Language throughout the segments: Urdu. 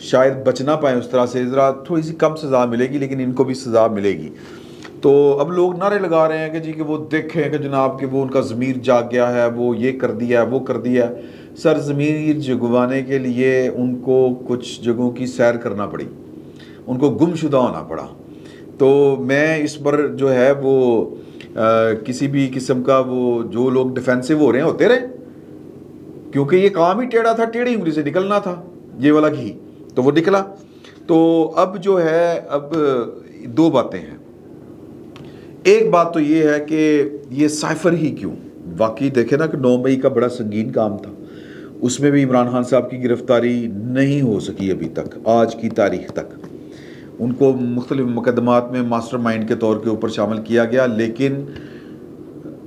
شاید بچ نہ پائیں اس طرح سے، ذرا تھوڑی سی کم سزا ملے گی، لیکن ان کو بھی سزا ملے گی۔ تو اب لوگ نعرے لگا رہے ہیں کہ جی کہ وہ دیکھیں کہ جناب کہ وہ ان کا ضمیر جاگ گیا ہے، وہ یہ کر دیا ہے، وہ کر دیا ہے۔ سر ضمیر جگوانے کے لیے ان کو کچھ جگہوں کی سیر کرنا پڑی، ان کو گم شدہ ہونا پڑا۔ تو میں اس پر جو ہے وہ کسی بھی قسم کا وہ جو لوگ ڈیفینسو ہو رہے ہیں ہوتے رہے، کیونکہ یہ کام ہی ٹیڑھا تھا، ٹیڑھی انگلی سے نکلنا تھا یہ والا گھی، تو وہ نکلا۔ تو اب جو ہے اب دو باتیں ہیں۔ ایک بات تو یہ ہے کہ یہ سائفر ہی کیوں، واقعی دیکھیں نا کہ 9 مئی کا بڑا سنگین کام تھا، اس میں بھی عمران خان صاحب کی گرفتاری نہیں ہو سکی ابھی تک، آج کی تاریخ تک۔ ان کو مختلف مقدمات میں ماسٹر مائنڈ کے طور کے اوپر شامل کیا گیا، لیکن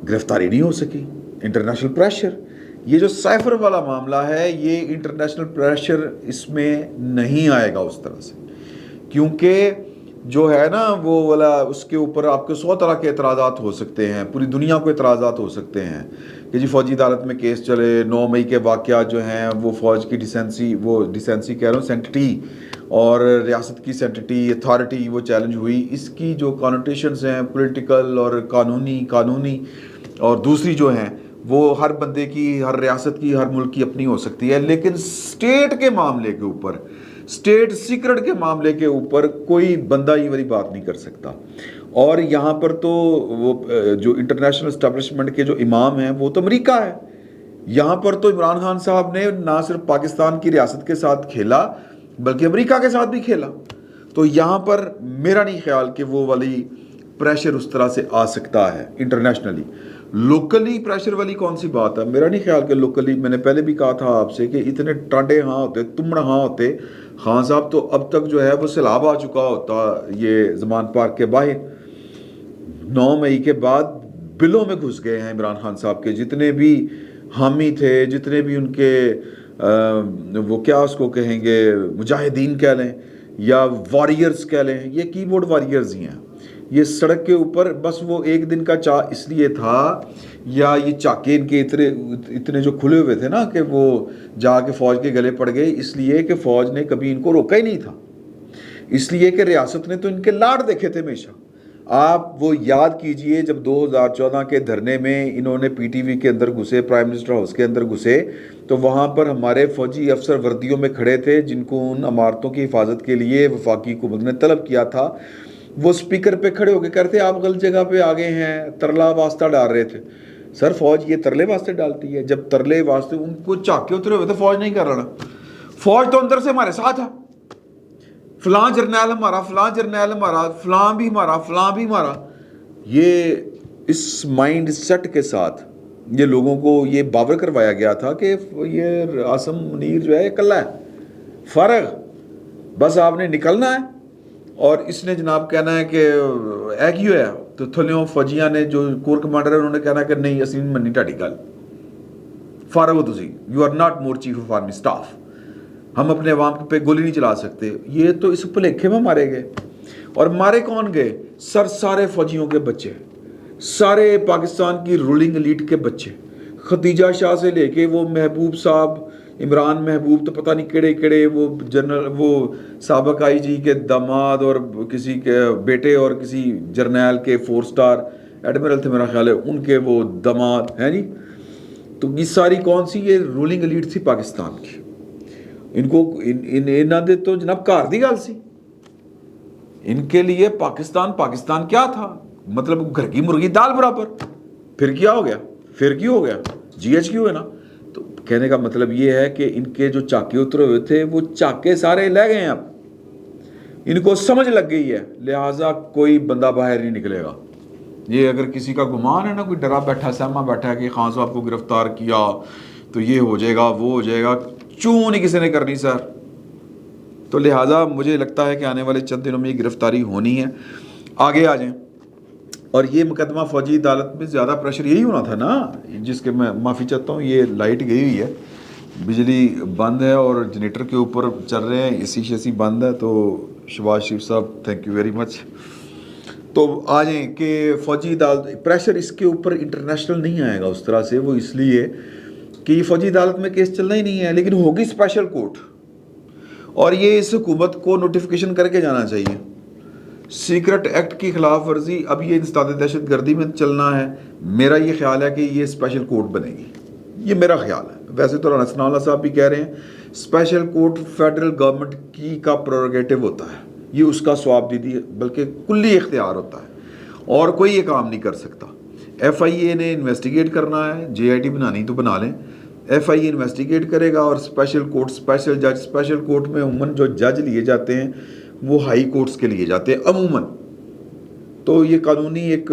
گرفتاری نہیں ہو سکی۔ انٹرنیشنل پریشر، یہ جو سائفر والا معاملہ ہے، یہ انٹرنیشنل پریشر اس میں نہیں آئے گا اس طرح سے، کیونکہ جو ہے نا وہ والا اس کے اوپر آپ کو 100 طرح کے اعتراضات ہو سکتے ہیں، پوری دنیا کو اعتراضات ہو سکتے ہیں کہ جی فوجی عدالت میں کیس چلے، 9 مئی کے واقعات جو ہیں وہ فوج کی ڈیسینسی کہہ رہا ہوں سینکٹی اور ریاست کی سینکٹی اتھارٹی وہ چیلنج ہوئی، اس کی جو کانوٹیشنز ہیں پولیٹیکل اور قانونی اور دوسری جو ہیں وہ ہر بندے کی، ہر ریاست کی، ہر ملک کی اپنی ہو سکتی ہے، لیکن اسٹیٹ کے معاملے کے اوپر، اسٹیٹ سیکرٹ کے معاملے کے اوپر کوئی بندہ یہ والی بات نہیں کر سکتا۔ اور یہاں پر تو وہ جو انٹرنیشنل اسٹیبلشمنٹ کے جو امام ہیں وہ تو امریکہ ہے، یہاں پر تو عمران خان صاحب نے نہ صرف پاکستان کی ریاست کے ساتھ کھیلا بلکہ امریکہ کے ساتھ بھی کھیلا۔ تو یہاں پر میرا نہیں خیال کہ وہ والی پریشر اس طرح سے آ سکتا ہے انٹرنیشنلی۔ لوکلی پریشر والی کون سی بات ہے؟ میرا نہیں خیال کہ لوکلی، میں نے پہلے بھی کہا تھا آپ سے کہ اتنے ٹانڈے ہاں ہوتے، تمڑ ہاں ہوتے، خان صاحب تو اب تک جو ہے وہ سیلاب آ چکا ہوتا یہ زمان پارک کے باہر۔ 9 مئی کے بعد بلوں میں گھس گئے ہیں عمران خان صاحب کے جتنے بھی حامی تھے، جتنے بھی ان کے وہ کیا اس کو کہیں گے، مجاہدین کہہ لیں یا واریئرز کہہ لیں، یہ کی بورڈ واریئرز ہی ہیں۔ یہ سڑک کے اوپر بس وہ ایک دن کا اس لیے تھا، یا یہ چاکے ان کے اتنے جو کھلے ہوئے تھے نا کہ وہ جا کے فوج کے گلے پڑ گئے، اس لیے کہ فوج نے کبھی ان کو روکا ہی نہیں تھا، اس لیے کہ ریاست نے تو ان کے لاڑ دیکھے تھے ہمیشہ۔ آپ وہ یاد کیجئے جب 2014 کے دھرنے میں انہوں نے پی ٹی وی کے اندر گھسے، پرائم منسٹر ہاؤس کے اندر گھسے، تو وہاں پر ہمارے فوجی افسر وردیوں میں کھڑے تھے جن کو ان عمارتوں کی حفاظت کے لیے وفاقی حکومت نے طلب کیا تھا۔ وہ سپیکر پہ کھڑے ہو کے کہتے آپ غلط جگہ پہ آ گئے ہیں، ترلا واسطہ ڈال رہے تھے۔ سر فوج یہ ترلے واسطے ڈالتی ہے؟ جب ترلے واسطے ان کو چاکے اترے ہوئے تھے، فوج نہیں کر رہا، فوج تو اندر سے ہمارے ساتھ ہے، فلاں جرنیل ہمارا، فلاں جرنیل ہمارا، فلاں بھی ہمارا، فلاں بھی ہمارا۔ یہ اس مائنڈ سیٹ کے ساتھ یہ لوگوں کو یہ باور کروایا گیا تھا کہ یہ عاصم منیر جو ہے یہ کلہ ہے، فارغ، بس آپ نے نکلنا ہے، اور اس نے جناب کہنا ہے کہ اے کی ہویا، تو تھلیوں فوجیاں نے جو کور کمانڈر ہے انہوں نے کہنا کہ نہیں اسی منی ٹاڈی گل، فارغ ہو تسی، you are not more chief of army staff, ہم اپنے عوام پہ گولی نہیں چلا سکتے۔ یہ تو اس بھلیکھے میں مارے گئے، اور مارے کون گئے؟ سر سارے فوجیوں کے بچے، سارے پاکستان کی رولنگ ایلیٹ کے بچے، ختیجہ شاہ سے لے کے وہ محبوب صاحب، عمران محبوب، تو پتہ نہیں کیڑے کیڑے، وہ جنرل، وہ سابق آئی جی کے داماد اور کسی کے بیٹے اور کسی جرنیل کے 4 سٹار ایڈمرل تھے میرا خیال ہے، ان کے وہ داماد ہیں جی۔ تو یہ ساری کون سی یہ رولنگ ایلیٹ تھی پاکستان کی، ان کو انہاں دے تو جناب گھر دی گل سی، ان کے لیے پاکستان کیا تھا؟ مطلب گھر کی مرغی دال برابر۔ پھر کیا ہو گیا؟ پھر کیوں ہو گیا؟ جی ایچ کیو ہے نا۔ تو کہنے کا مطلب یہ ہے کہ ان کے جو چاکے اترے ہوئے تھے وہ چاکے سارے لے گئے ہیں، اب ان کو سمجھ لگ گئی ہے، لہٰذا کوئی بندہ باہر نہیں نکلے گا۔ یہ اگر کسی کا گمان ہے نا، کوئی ڈرا بیٹھا سہما بیٹھا ہے کہ خان صاحب کو گرفتار کیا تو یہ ہو جائے گا وہ ہو جائے گا، چوں نہیں کسی نے کرنی سر۔ تو لہٰذا مجھے لگتا ہے کہ آنے والے چند دنوں میں یہ گرفتاری ہونی ہے۔ آگے آ جائیں، اور یہ مقدمہ فوجی عدالت میں زیادہ پریشر یہی ہونا تھا نا، جس کے میں معافی چاہتا ہوں، یہ لائٹ گئی ہوئی ہے، بجلی بند ہے اور جنریٹر کے اوپر چل رہے ہیں، اے سی بند ہے، تو شباز شریف صاحب تھینک یو ویری مچ۔ تو آ جائیں کہ فوجی عدالت پریشر اس کے اوپر انٹرنیشنل نہیں آئے گا اس طرح سے، وہ اس لیے کہ یہ فوجی عدالت میں کیس چلنا ہی نہیں ہے، لیکن ہوگی اسپیشل کورٹ، اور یہ اس حکومت کو نوٹیفیکیشن کر کے جانا چاہیے. سیکرٹ ایکٹ کی خلاف ورزی، اب یہ انسداد دہشت گردی میں چلنا ہے. میرا یہ خیال ہے کہ یہ اسپیشل کورٹ بنے گی، یہ میرا خیال ہے. ویسے تو رانا ثناء اللہ صاحب بھی کہہ رہے ہیں اسپیشل کورٹ فیڈرل گورنمنٹ کی کا پروگیٹو ہوتا ہے، یہ اس کا ثواب دیدی ہے، بلکہ کلی اختیار ہوتا ہے اور کوئی یہ کام نہیں کر سکتا. ایف آئی اے نے انویسٹیگیٹ کرنا ہے، جے آئی ٹی بنانی تو بنا لیں. ایف آئی اے انویسٹیگیٹ کرے گا اور اسپیشل کورٹ، اسپیشل جج، اسپیشل کورٹ میں عموماً جو جج لیے جاتے ہیں وہ ہائی کورٹس کے لیے جاتے ہیں عموماً. تو یہ قانونی ایک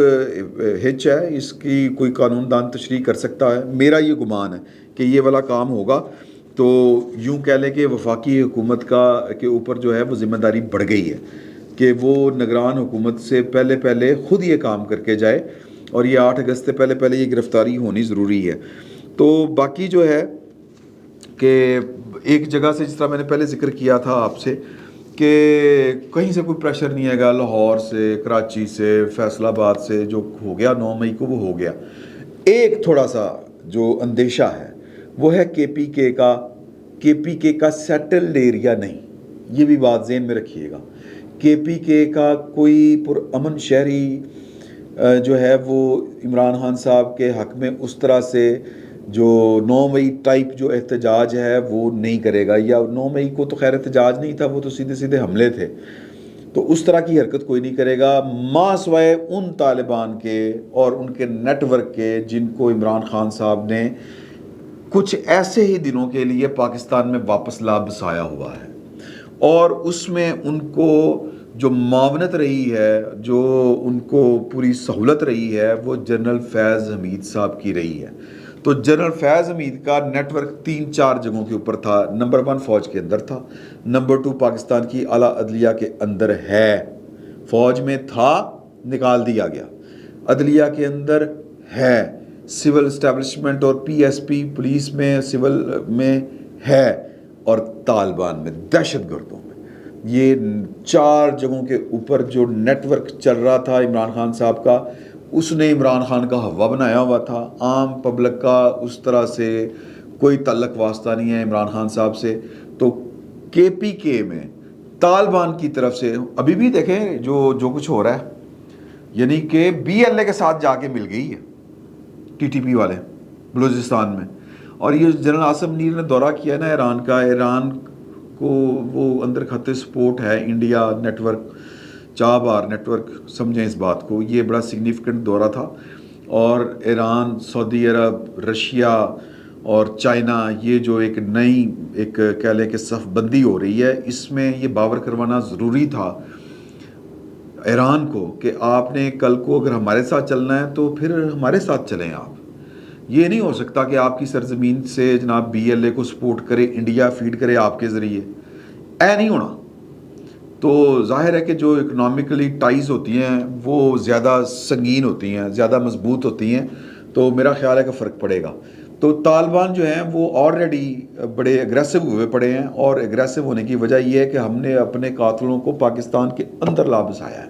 ہچ ہے، اس کی کوئی قانون دان تشریح کر سکتا ہے. میرا یہ گمان ہے کہ یہ والا کام ہوگا تو یوں کہہ لیں کہ وفاقی حکومت کے اوپر جو ہے وہ ذمہ داری بڑھ گئی ہے کہ وہ نگران حکومت سے پہلے خود یہ کام کر کے جائے، اور یہ 8 اگست سے پہلے یہ گرفتاری ہونی ضروری ہے. تو باقی جو ہے کہ ایک جگہ سے، جس طرح میں نے پہلے ذکر کیا تھا آپ سے، کہ کہیں سے کوئی پریشر نہیں آئے گا، لاہور سے، کراچی سے، فیصل آباد سے جو ہو گیا 9 مئی کو وہ ہو گیا. ایک تھوڑا سا جو اندیشہ ہے وہ ہے کے پی کے کا سیٹلڈ ایریا نہیں. یہ بھی بات ذہن میں رکھیے گا. کے پی کے کا کوئی پرامن شہری جو ہے وہ عمران خان صاحب کے حق میں اس طرح سے جو 9 مئی ٹائپ جو احتجاج ہے وہ نہیں کرے گا. یا 9 مئی کو تو خیر احتجاج نہیں تھا، وہ تو سیدھے حملے تھے. تو اس طرح کی حرکت کوئی نہیں کرے گا ماں سوائے ان طالبان کے اور ان کے نیٹ ورک کے جن کو عمران خان صاحب نے کچھ ایسے ہی دنوں کے لیے پاکستان میں واپس لا بسایا ہوا ہے. اور اس میں ان کو جو معاونت رہی ہے، جو ان کو پوری سہولت رہی ہے، وہ جنرل فیض حمید صاحب کی رہی ہے. تو جنرل فیض حمید کا نیٹ ورک 3-4 جگہوں کے اوپر تھا. نمبر 1 فوج کے اندر تھا، نمبر 2 پاکستان کی اعلیٰ عدلیہ کے اندر ہے. فوج میں تھا، نکال دیا گیا. عدلیہ کے اندر ہے، سول اسٹیبلشمنٹ اور پی ایس پی پولیس میں، سول میں ہے، اور طالبان میں، دہشت گردوں میں. یہ 4 جگہوں کے اوپر جو نیٹ ورک چل رہا تھا عمران خان صاحب کا، اس نے عمران خان کا ہوا بنایا ہوا تھا. عام پبلک کا اس طرح سے کوئی تعلق واسطہ نہیں ہے عمران خان صاحب سے. تو کے پی کے میں طالبان کی طرف سے ابھی بھی دیکھیں جو کچھ ہو رہا ہے، یعنی کہ بی ایل اے کے ساتھ جا کے مل گئی ہے ٹی ٹی پی والے بلوچستان میں. اور یہ جنرل عاصم منیر نے دورہ کیا نا ایران کا، ایران کو وہ اندر کھاتے سپورٹ ہے India network, Chabahar network, سمجھیں اس بات کو. یہ بڑا سگنیفیکنٹ دورہ تھا. اور ایران، سعودی عرب، رشیا اور چائنا، یہ جو ایک نئی کہہ لیں کہ صف بندی ہو رہی ہے، اس میں یہ باور کروانا ضروری تھا ایران کو کہ آپ نے کل کو اگر ہمارے ساتھ چلنا ہے تو پھر ہمارے ساتھ چلیں آپ. یہ نہیں ہو سکتا کہ آپ کی سرزمین سے جناب بی ایل اے کو سپورٹ کرے انڈیا، فیڈ کرے آپ کے ذریعے. نہیں ہونا. تو ظاہر ہے کہ جو اکنامکلی ٹائز ہوتی ہیں وہ زیادہ سنگین ہوتی ہیں، زیادہ مضبوط ہوتی ہیں. تو میرا خیال ہے کہ فرق پڑے گا. تو طالبان جو ہیں وہ آلریڈی بڑے اگریسو ہوئے پڑے ہیں، اور اگریسو ہونے کی وجہ یہ ہے کہ ہم نے اپنے قاتلوں کو پاکستان کے اندر لا بسایا ہے،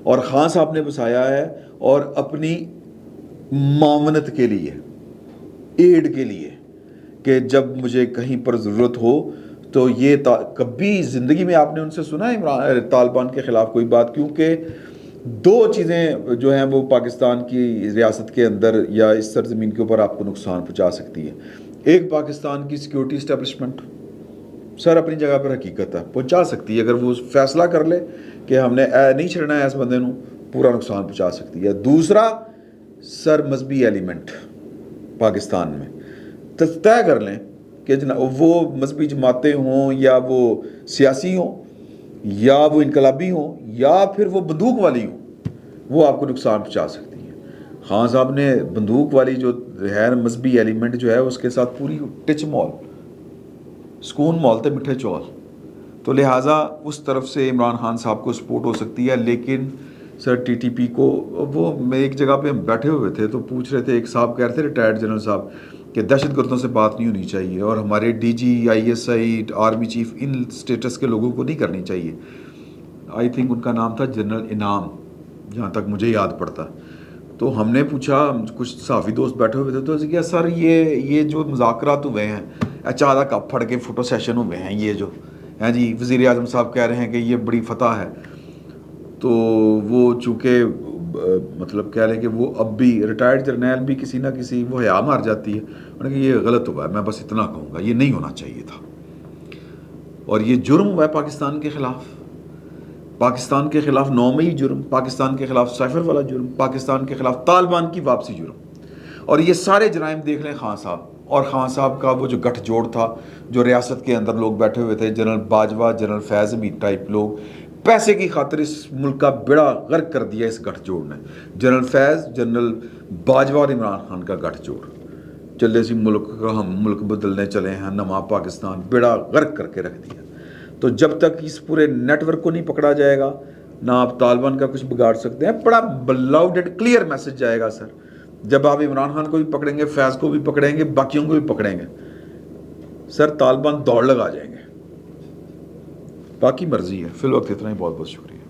اور خان صاحب نے بسایا ہے، اور اپنی معاونت کے لیے، ایڈ کے لیے، کہ جب مجھے کہیں پر ضرورت ہو. تو یہ کبھی زندگی میں آپ نے ان سے سنا ہے طالبان کے خلاف کوئی بات؟ کیونکہ 2 چیزیں جو ہیں وہ پاکستان کی ریاست کے اندر یا اس سرزمین کے اوپر آپ کو نقصان پہنچا سکتی ہے. ایک پاکستان کی سیکیورٹی اسٹیبلشمنٹ سر اپنی جگہ پر حقیقت ہے پہنچا سکتی ہے، اگر وہ فیصلہ کر لے کہ ہم نے نہیں چھڑنا ہے اس بندے نو، پورا نقصان پہنچا سکتی ہے. دوسرا سر مذہبی ایلیمنٹ پاکستان میں طے کر لیں کہ وہ مذہبی جماعتیں ہوں یا وہ سیاسی ہوں یا وہ انقلابی ہوں یا پھر وہ بندوق والی ہوں، وہ آپ کو نقصان پہنچا سکتی ہیں. خان صاحب نے بندوق والی جو ہے مذہبی ایلیمنٹ جو ہے اس کے ساتھ پوری ٹچ مال، سکون مال تے مٹھے چول. تو لہٰذا اس طرف سے عمران خان صاحب کو سپورٹ ہو سکتی ہے. لیکن سر ٹی ٹی پی کو، وہ میں ایک جگہ پہ ہم بیٹھے ہوئے تھے تو پوچھ رہے تھے، ایک صاحب کہہ رہے تھے ریٹائرڈ جنرل صاحب، کہ دہشت گردوں سے بات نہیں ہونی چاہیے، اور ہمارے ڈی جی، آئی ایس آئی، آرمی چیف، ان اسٹیٹس کے لوگوں کو نہیں کرنی چاہیے. آئی تھنک ان کا نام تھا جنرل انعام، جہاں تک مجھے یاد پڑتا. تو ہم نے پوچھا، کچھ صحافی دوست بیٹھے ہوئے تھے، تو کیا سر یہ جو مذاکرات ہوئے ہیں، چادہ کپ پھڑ کے فوٹو سیشن ہوئے ہیں، یہ جو ہیں جی وزیر اعظم صاحب کہہ رہے ہیں کہ یہ بڑی فتح ہے، تو وہ چونکہ مطلب کہہ لیں کہ وہ اب بھی ریٹائرڈ جرنیل بھی کسی نہ کسی وہ حیا مار جاتی ہے، انہوں نے کہ یہ غلط ہوا ہے، میں بس اتنا کہوں گا یہ نہیں ہونا چاہیے تھا، اور یہ جرم ہوا ہے پاکستان کے خلاف، پاکستان کے خلاف 9 مئی جرم، پاکستان کے خلاف سائفر والا جرم، پاکستان کے خلاف طالبان کی واپسی جرم، اور یہ سارے جرائم دیکھ لیں خان صاحب، اور خان صاحب کا وہ جو گٹھ جوڑ تھا، جو ریاست کے اندر لوگ بیٹھے ہوئے تھے، جنرل باجوہ، جنرل فیض حمید ٹائپ لوگ، پیسے کی خاطر اس ملک کا بیڑا غرق کر دیا اس گٹھ جوڑ نے، جنرل فیض، جنرل باجوہ اور عمران خان کا گٹھ جوڑ، چلے سی ملک کا ہم ملک بدلنے چلے ہیں، نواں پاکستان، بیڑا غرق کر کے رکھ دیا۔ تو جب تک اس پورے نیٹ ورک کو نہیں پکڑا جائے گا، نہ آپ طالبان کا کچھ بگاڑ سکتے ہیں۔ بڑا لاؤڈ اینڈ کلیئر میسج جائے گا سر، جب آپ عمران خان کو بھی پکڑیں گے، فیض کو بھی پکڑیں گے، باقیوں کو بھی پکڑیں گے، سر طالبان دوڑ لگا جائیں گے۔ باقی مرضی ہے، فی الوقت اتنا ہی، بہت بہت شکریہ۔